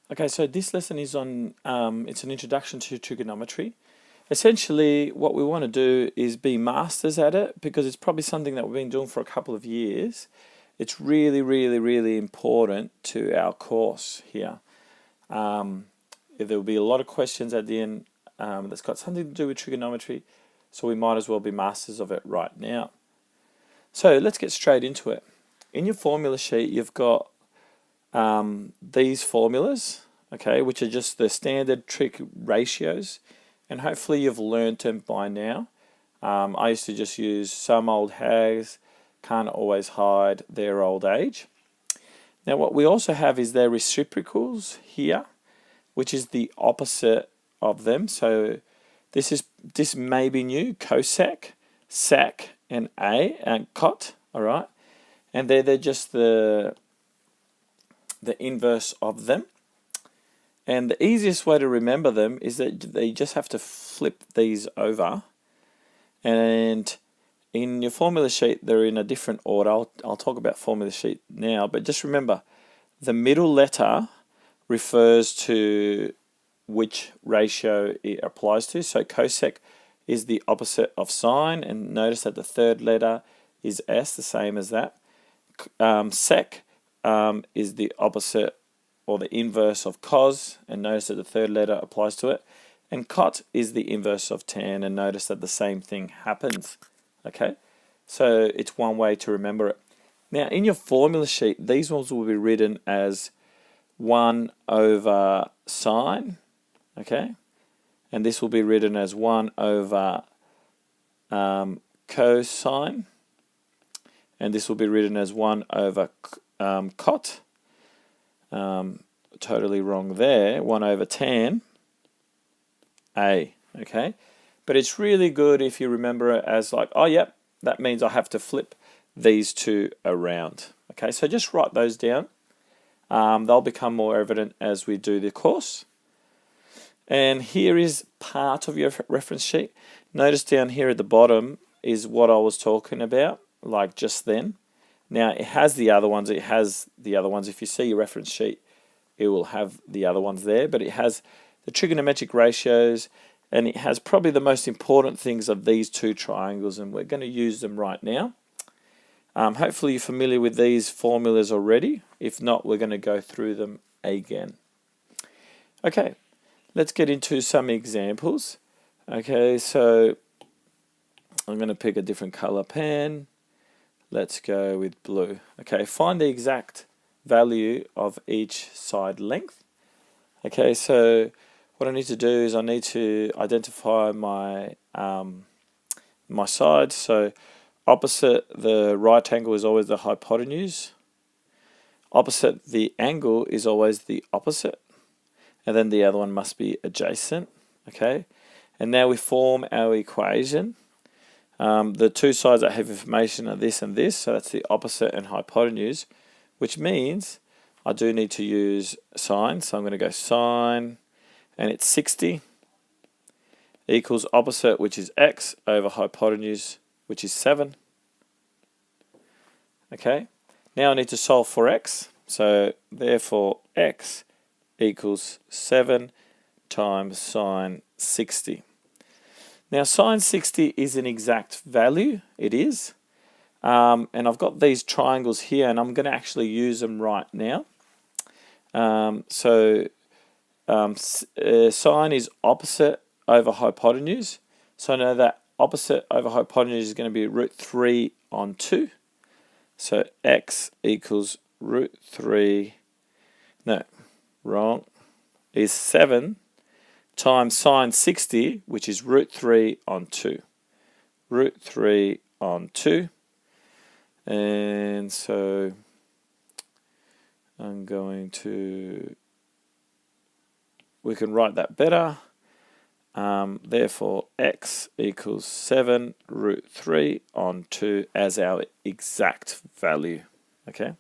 Okay, so this lesson is on, it's an introduction to trigonometry. Essentially, what we want to do is be masters at it because it's probably something that we've been doing for a couple of years. It's really, really, really important to our course here. There will be a lot of questions at the end that's got something to do with trigonometry, so we might as well be masters of it right now. So let's get straight into it. In your formula sheet, you've got these formulas, okay, which are just the standard trig ratios, and hopefully you've learned them by now. I used to just use some old hags can't always hide their old age. Now what we also have is their reciprocals here, which is the opposite of them. So this may be new: cosec, sec, and cot. All right, and they're just the inverse of them. And the easiest way to remember them is that they just have to flip these over, and in your formula sheet they're in a different order. I'll talk about formula sheet now, but just remember the middle letter refers to which ratio it applies to. So cosec is the opposite of sine, and notice that the third letter is S, the same as that. Sec is the opposite or the inverse of cos, and notice that the third letter applies to it. And cot is the inverse of tan, and notice that the same thing happens. Okay, so it's one way to remember it. Now in your formula sheet, these ones will be written as 1 over sine, okay, and this will be written as 1 over cosine, and this will be written as 1 over cot. Totally wrong there. 1 over tan A. Okay, but it's really good if you remember it as like, oh yep, that means I have to flip these two around. Okay, so just write those down. They'll become more evident as we do the course. And here is part of your reference sheet. Notice down here at the bottom is what I was talking about, like just then. Now it has the other ones. It has the other ones. If you see your reference sheet, it will have the other ones there. But it has the trigonometric ratios, and it has probably the most important things of these two triangles, and we're going to use them right now. Hopefully you're familiar with these formulas already. If not, we're going to go through them again. Okay, let's get into some examples. Okay, so I'm going to pick a different color pen. Let's go with blue. Okay, find the exact value of each side length. Okay, so what I need to do is I need to identify my my sides. So opposite the right angle is always the hypotenuse. Opposite the angle is always the opposite. And then the other one must be adjacent. Okay, and now we form our equation. The two sides that have information are this and this, so that's the opposite and hypotenuse, which means I do need to use sine. So I'm going to go sine, and it's 60 equals opposite, which is x, over hypotenuse, which is 7. Okay, now I need to solve for x, so therefore x equals 7 times sine 60. Now sine 60 is an exact value, it is, and I've got these triangles here, and I'm going to actually use them right now. Sine is opposite over hypotenuse, so I know that opposite over hypotenuse is going to be root 3 on 2, so x equals root 3, no, wrong, is 7 times sine 60, which is root 3 on 2. Root 3 on 2. And so I'm going to, we can write that better. Therefore, x equals 7 root 3 on 2 as our exact value. Okay.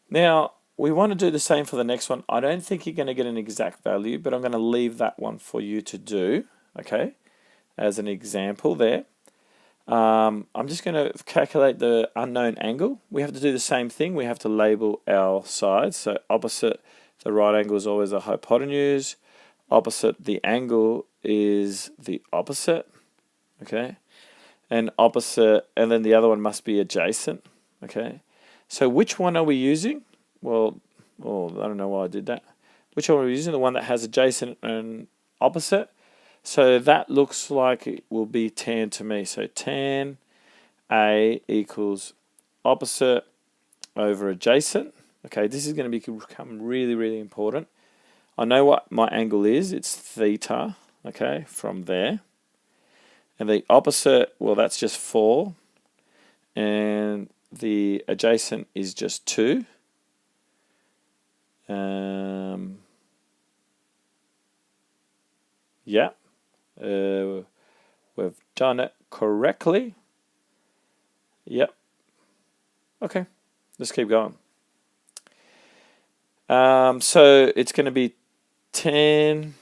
Now, we want to do the same for the next one. I don't think you're going to get an exact value, but I'm going to leave that one for you to do, okay, as an example there. I'm just going to calculate the unknown angle. We have to do the same thing. We have to label our sides. So opposite The right angle is always a hypotenuse. Opposite the angle is the opposite. Okay. And opposite, and then the other one must be adjacent. Okay. So which one are we using? Well, I don't know why I did that. Which one are we using? The one that has adjacent and opposite. So that looks like it will be tan to me. So tan A equals opposite over adjacent. Okay, this is going to become really, really important. I know what my angle is. It's theta, okay, from there. And the opposite, well, that's just 4. And the adjacent is just 2. Yeah. We've done it correctly. Yep. Okay, let's keep going. So it's going to be tan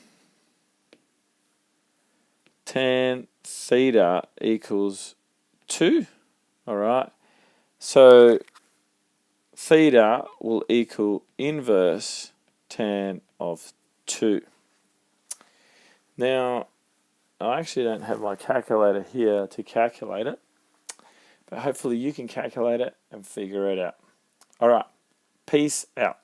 theta equals 2. All right. So theta will equal inverse tan of 2. Now, I actually don't have my calculator here to calculate it, but hopefully you can calculate it and figure it out. All right. Peace out.